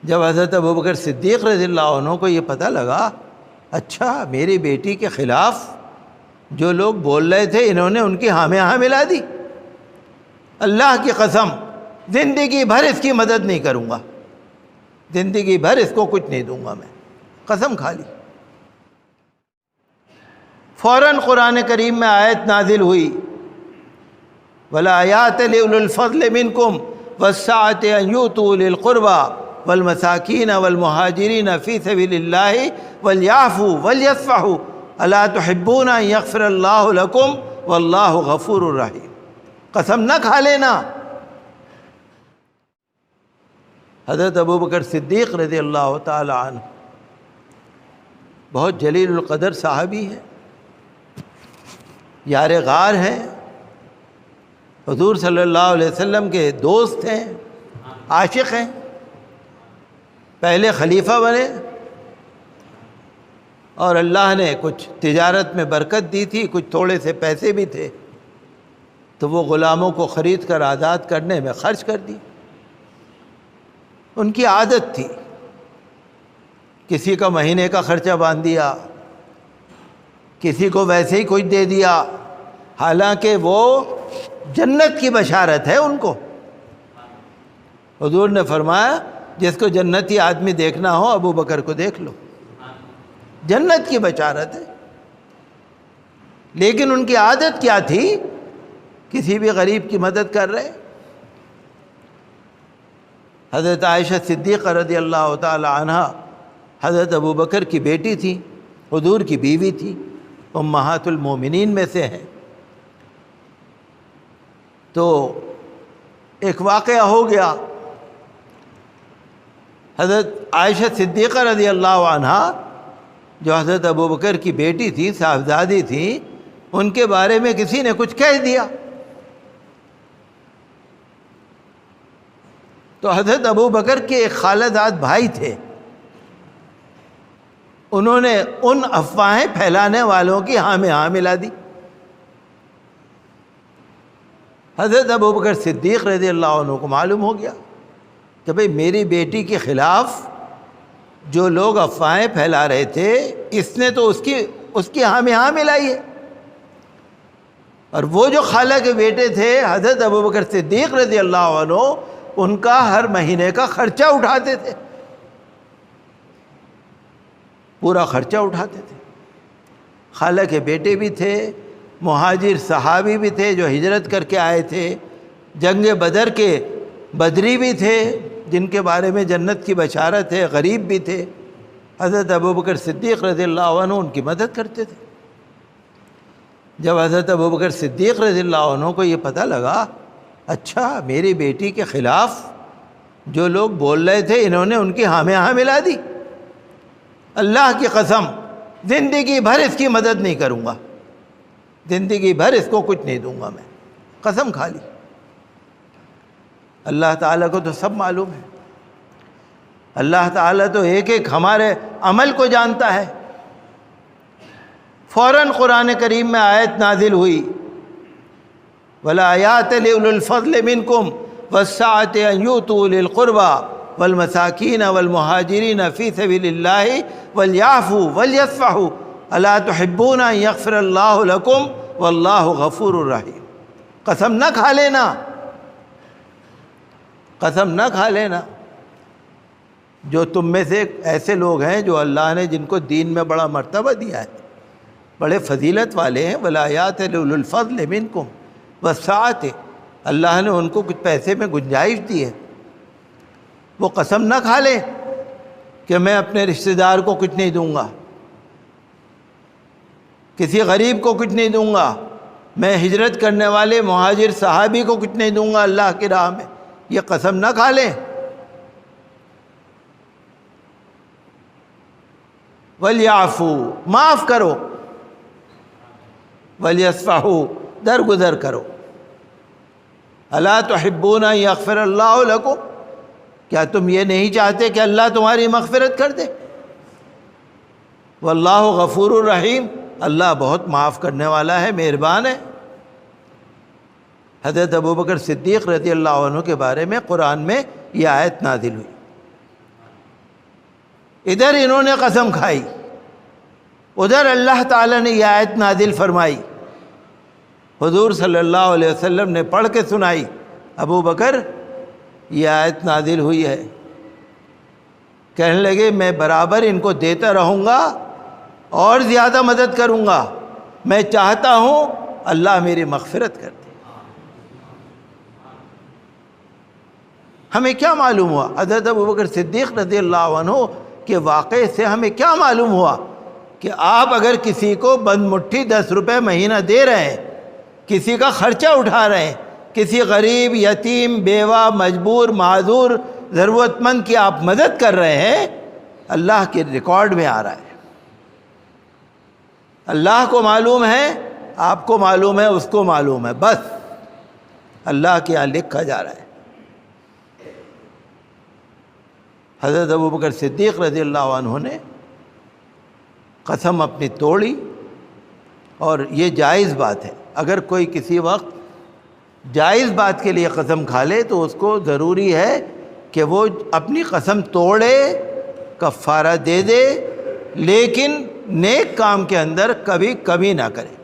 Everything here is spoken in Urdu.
جب حضرت ابوبکر صدیق رضی اللہ عنہ کو یہ پتہ لگا اچھا میری بیٹی کے خلاف جو لوگ بول رہے تھے انہوں نے ان کی ہاں میں ہاں ملا دی، اللہ کی قسم زندگی بھر اس کی مدد نہیں کروں گا، زندگی بھر اس کو کچھ نہیں دوں گا، میں قسم کھا لی۔ فوراً قرآن کریم میں آیت نازل ہوئی وَالْآيَاتِ لِأُولِي الْفَضْلِ مِنْكُمْ وَالسَّعَةِ أَنْ يُؤْتُوا أُولِي الْقُرْبَى وَالْمَسَاكِينَ وَالْمُهَاجِرِينَ فِي سَبِيلِ اللَّهِ وَلْيَعْفُوا وَلْيَصْفَحُوا أَلَا تُحِبُّونَ أَنْ يَغْفِرَ اللَّهُ لَكُمْ وَاللَّهُ غَفُورٌ رَحِيمٌ۔ قسم نہ کھا لینا۔ حضرت ابوبکر صدیق رضی اللہ تعالی عنہ بہت جلیل القدر صحابی ہیں، یار غار ہیں، حضور صلی اللہ علیہ وسلم کے دوست ہیں، عاشق ہیں، پہلے خلیفہ بنے اور اللہ نے کچھ تجارت میں برکت دی تھی، کچھ تھوڑے سے پیسے بھی تھے تو وہ غلاموں کو خرید کر آزاد کرنے میں خرچ کر دی۔ ان کی عادت تھی، کسی کا مہینے کا خرچہ باندھ دیا، کسی کو ویسے ہی کچھ دے دیا، حالانکہ وہ جنت کی بشارت ہے ان کو۔ حضور نے فرمایا جس کو جنتی آدمی دیکھنا ہو ابو بکر کو دیکھ لو، جنت کی بشارت ہے۔ لیکن ان کی عادت کیا تھی؟ کسی بھی غریب کی مدد کر رہے۔ حضرت عائشہ صدیقہ رضی اللہ تعالی عنہا حضرت ابو بکر کی بیٹی تھی، حضور کی بیوی تھی، امہات المومنین میں سے ہیں۔ تو ایک واقعہ ہو گیا، حضرت عائشہ صدیقہ رضی اللہ عنہا جو حضرت ابو بکر کی بیٹی تھی، صاحبزادی تھی، ان کے بارے میں کسی نے کچھ کہہ دیا تو حضرت ابو بکر کے ایک خالہ زاد بھائی تھے، انہوں نے ان افواہیں پھیلانے والوں کی ہاں میں ہاں ملا دی۔ حضرت ابو بکر صدیق رضی اللہ عنہ کو معلوم ہو گیا کہ بھئی میری بیٹی کے خلاف جو لوگ افواہیں پھیلا رہے تھے اس نے تو اس کی ہاں میں ہاں ملائی ہے۔ اور وہ جو خالہ کے بیٹے تھے حضرت ابو بکر صدیق رضی اللہ عنہ، ان کا ہر مہینے کا خرچہ اٹھاتے تھے، پورا خرچہ اٹھاتے تھے۔ خالہ کے بیٹے بھی تھے، مہاجر صحابی بھی تھے جو ہجرت کر کے آئے تھے، جنگ بدر کے بدری بھی تھے جن کے بارے میں جنت کی بشارت ہے، غریب بھی تھے۔ حضرت ابوبکر صدیق رضی اللہ عنہ ان کی مدد کرتے تھے۔ جب حضرت ابوبکر صدیق رضی اللہ عنہ کو یہ پتہ لگا اچھا میری بیٹی کے خلاف جو لوگ بول رہے تھے انہوں نے ان کی ہاں میں ہاں ملا دی، اللہ کی قسم زندگی بھر اس کی مدد نہیں کروں گا، زندگی بھر اس کو کچھ نہیں دوں گا، میں قسم کھا لی۔ اللہ تعالیٰ کو تو سب معلوم ہے، اللہ تعالیٰ تو ایک ایک ہمارے عمل کو جانتا ہے۔ فوراً قرآن کریم میں آیت نازل ہوئی وَالْآيَاتِ لِأُولِي الْفَضْلِ مِنْكُمْ وَالسَّعَةِ أَنْ يُؤْتُوا أُولِي الْقُرْبَى وَالْمَسَاكِينَ وَالْمُهَاجِرِينَ فِي سَبِيلِ اللَّهِ وَلْيَعْفُوا وَلْيَصْفَحُوا أَلَا تُحِبُّونَ أَنْ يَغْفِرَ اللَّهُ لَكُمْ وَاللَّهُ غَفُورٌ رَحِيمٌ۔ قسم نہ کھا لینا، قسم نہ کھا لینا۔ جو تم میں سے ایسے لوگ ہیں جو اللہ نے جن کو دین میں بڑا مرتبہ دیا ہے، بڑے فضیلت والے ہیں، وَالْآيَاتِ لِأُولِي الْفَضْلِ مِنْكُمْ وَالسَّعَةِ، اللہ نے ان کو کچھ پیسے میں گنجائش دی ہے، وہ قسم نہ کھا لیں کہ میں اپنے رشتہ دار کو کچھ نہیں دوں گا، کسی غریب کو کچھ نہیں دوں گا، میں ہجرت کرنے والے مہاجر صحابی کو کچھ نہیں دوں گا اللہ کی راہ میں، یہ قسم نہ کھا لیں۔ وَلْيَعْفُوا، معاف کرو، وَلْيَصْفَحُوا، درگزر کرو۔ أَلَا تُحِبُّونَ أَن يَغْفِرَ اللَّهُ لَكُمْ، کیا تم یہ نہیں چاہتے کہ اللہ تمہاری مغفرت کر دے؟ وَاللَّهُ غَفُورٌ رَحِيمٌ، اللہ بہت معاف کرنے والا ہے، مہربان ہے۔ حضرت ابوبکر صدیق رضی اللہ عنہ کے بارے میں قرآن میں یہ آیت نازل ہوئی۔ ادھر انہوں نے قسم کھائی، ادھر اللہ تعالیٰ نے یہ آیت نازل فرمائی، حضور صلی اللہ علیہ وسلم نے پڑھ کے سنائی، ابو بکر یہ آیت نازل ہوئی ہے۔ کہنے لگے میں برابر ان کو دیتا رہوں گا اور زیادہ مدد کروں گا، میں چاہتا ہوں اللہ میری مغفرت کر دے۔ ہمیں کیا معلوم ہوا حضرت ابوبکر صدیق رضی اللہ عنہ کے واقعے سے؟ ہمیں کیا معلوم ہوا کہ آپ اگر کسی کو بند مٹھی 10 روپے مہینہ دے رہے ہیں، کسی کا خرچہ اٹھا رہے ہیں، کسی غریب، یتیم، بیوہ، مجبور، معذور، ضرورت مند کی آپ مدد کر رہے ہیں، اللہ کے ریکارڈ میں آ رہا ہے۔ اللہ کو معلوم ہے، آپ کو معلوم ہے، اس کو معلوم ہے، بس اللہ کے یہاں لکھا جا رہا ہے۔ حضرت ابوبکر صدیق رضی اللہ عنہ نے قسم اپنی توڑی، اور یہ جائز بات ہے۔ اگر کوئی کسی وقت جائز بات کے لیے قسم کھا لے تو اس کو ضروری ہے کہ وہ اپنی قسم توڑے، کفارہ دے دے، لیکن نیک کام کے اندر کبھی کمی نہ کرے۔